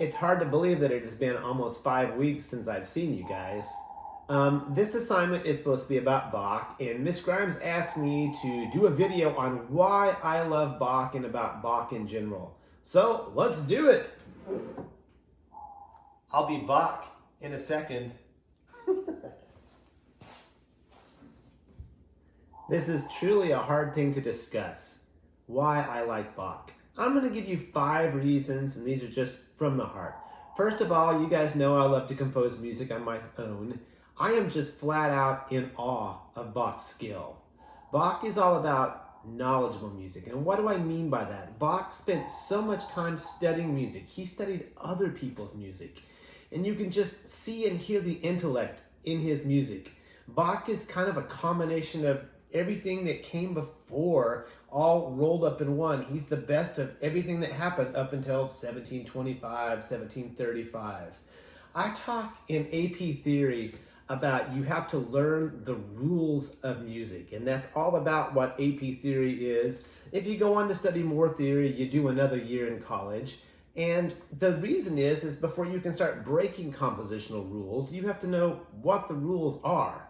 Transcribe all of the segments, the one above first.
It's hard to believe that it has been almost 5 weeks since I've seen you guys. This assignment is supposed to be about Bach, and Miss Grimes asked me to do a video on why I love Bach and about Bach in general. So let's do it. I'll be Bach in a second. This is truly a hard thing to discuss, why I like Bach. I'm going to give you 5 reasons, and these are just from the heart. First of all, you guys know I love to compose music on my own. I am just flat out in awe of Bach's skill. Bach is all about knowledgeable music. And what do I mean by that? Bach spent so much time studying music. He studied other people's music. And you can just see and hear the intellect in his music. Bach is kind of a combination of everything that came before all rolled up in one. He's the best of everything that happened up until 1725, 1735. I talk in AP theory about you have to learn the rules of music, and that's all about what AP theory is. If you go on to study more theory, you do another year in college, and the reason is before you can start breaking compositional rules, you have to know what the rules are.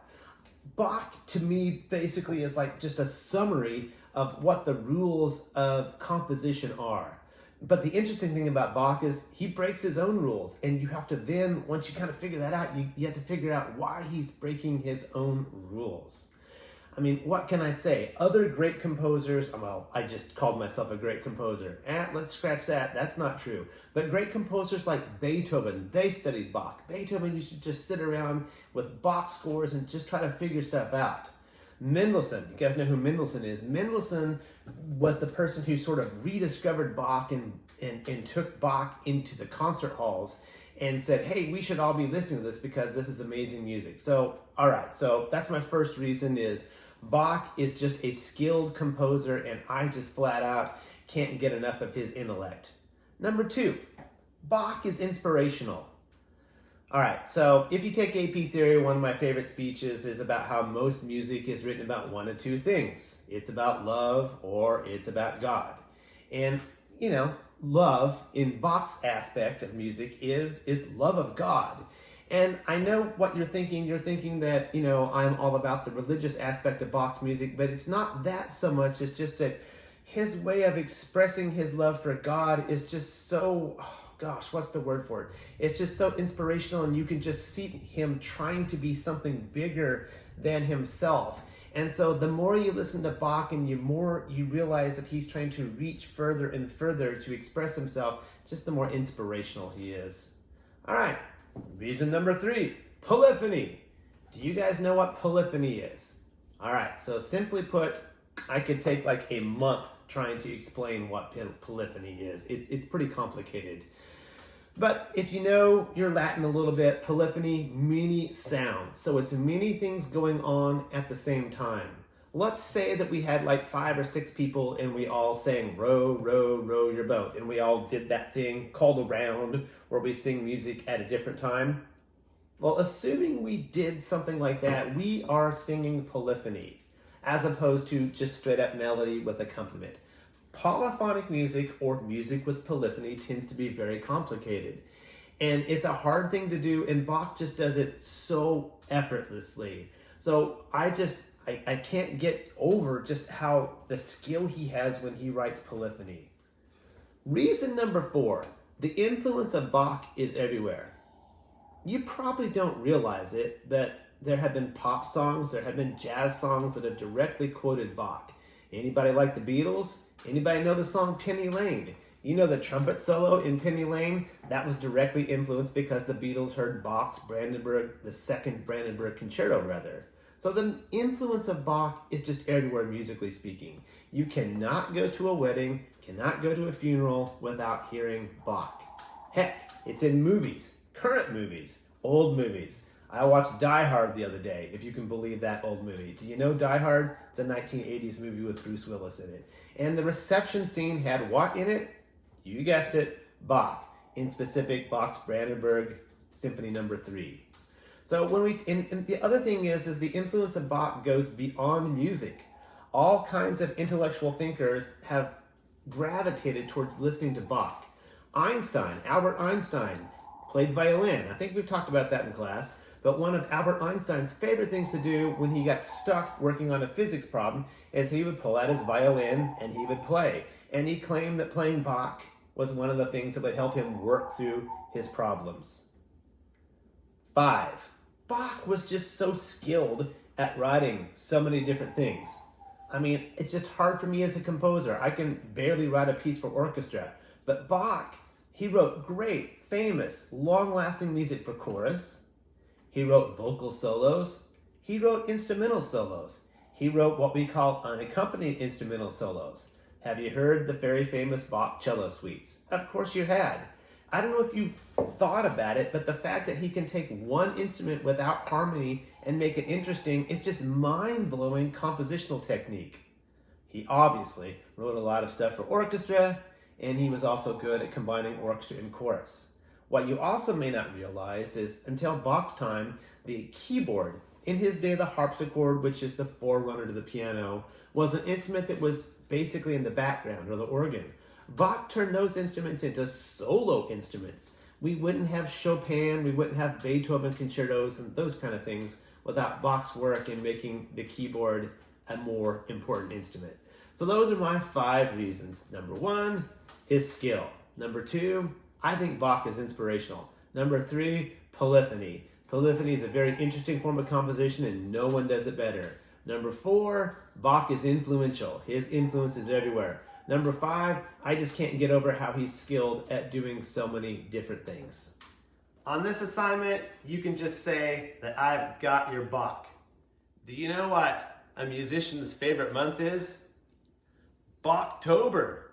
Bach, to me, basically is like just a summary of what the rules of composition are. But the interesting thing about Bach is he breaks his own rules, and you have to then, once you kind of figure that out, you have to figure out why he's breaking his own rules. I mean, what can I say? Other great composers, well, I just called myself a great composer. Let's scratch that. That's not true. But great composers like Beethoven, they studied Bach. Beethoven used to just sit around with Bach scores and just try to figure stuff out. Mendelssohn, you guys know who Mendelssohn is. Mendelssohn was the person who sort of rediscovered Bach and took Bach into the concert halls and said, hey, we should all be listening to this because this is amazing music. So, all right, so that's my first reason is Bach is just a skilled composer, and I just flat out can't get enough of his intellect. Number 2, Bach is inspirational. All right, so if you take AP theory, one of my favorite speeches is about how most music is written about one of 2 things. It's about love or it's about God. And, you know, love in Bach's aspect of music is love of God. And I know what you're thinking. You're thinking that, you know, I'm all about the religious aspect of Bach's music, but it's not that so much. It's just that his way of expressing his love for God is just so, gosh, what's the word for it? It's just so inspirational, and you can just see him trying to be something bigger than himself. And so the more you listen to Bach and the more you realize that he's trying to reach further and further to express himself, just the more inspirational he is. All right, reason number 3, polyphony. Do you guys know what polyphony is? All right, so simply put, I could take like a month trying to explain what polyphony is. It's pretty complicated. But if you know your Latin a little bit, polyphony, many sounds. So it's many things going on at the same time. Let's say that we had like 5 or 6 people and we all sang row, row, row your boat. And we all did that thing called a round where we sing music at a different time. Well, assuming we did something like that, we are singing polyphony as opposed to just straight up melody with accompaniment. Polyphonic music or music with polyphony tends to be very complicated, and it's a hard thing to do, and Bach just does it so effortlessly. So I can't get over just how the skill he has when he writes polyphony. Reason number 4, the influence of Bach is everywhere. You probably don't realize it, but there have been pop songs, there have been jazz songs that have directly quoted Bach. Anybody like the Beatles? Anybody know the song Penny Lane? You know the trumpet solo in Penny Lane? That was directly influenced because the Beatles heard Bach's the second Brandenburg Concerto, rather. So the influence of Bach is just everywhere musically speaking. You cannot go to a wedding, cannot go to a funeral without hearing Bach. Heck, it's in movies, current movies, old movies. I watched Die Hard the other day, if you can believe that old movie. Do you know Die Hard? It's a 1980s movie with Bruce Willis in it. And the reception scene had what in it? You guessed it, Bach. In specific, Bach's Brandenburg Symphony No. 3. So and the other thing is the influence of Bach goes beyond music. All kinds of intellectual thinkers have gravitated towards listening to Bach. Albert Einstein, played violin. I think we've talked about that in class. But one of Albert Einstein's favorite things to do when he got stuck working on a physics problem is he would pull out his violin and he would play. And he claimed that playing Bach was one of the things that would help him work through his problems. 5. Bach was just so skilled at writing so many different things. I mean, it's just hard for me as a composer. I can barely write a piece for orchestra. But Bach, he wrote great, famous, long-lasting music for chorus. He wrote vocal solos. He wrote instrumental solos. He wrote what we call unaccompanied instrumental solos. Have you heard the very famous Bach cello suites? Of course you had. I don't know if you thought about it, but the fact that he can take one instrument without harmony and make it interesting is just mind-blowing compositional technique. He obviously wrote a lot of stuff for orchestra, and he was also good at combining orchestra and chorus. What you also may not realize is until Bach's time, the keyboard, in his day the harpsichord, which is the forerunner to the piano, was an instrument that was basically in the background, or the organ. Bach turned those instruments into solo instruments. We wouldn't have Chopin, we wouldn't have Beethoven concertos and those kind of things without Bach's work in making the keyboard a more important instrument. So those are my 5 reasons. Number 1, his skill. Number 2, I think Bach is inspirational. Number 3, polyphony. Polyphony is a very interesting form of composition and no one does it better. Number 4, Bach is influential. His influence is everywhere. Number 5, I just can't get over how he's skilled at doing so many different things. On this assignment, you can just say that I've got your Bach. Do you know what a musician's favorite month is? Bachtober.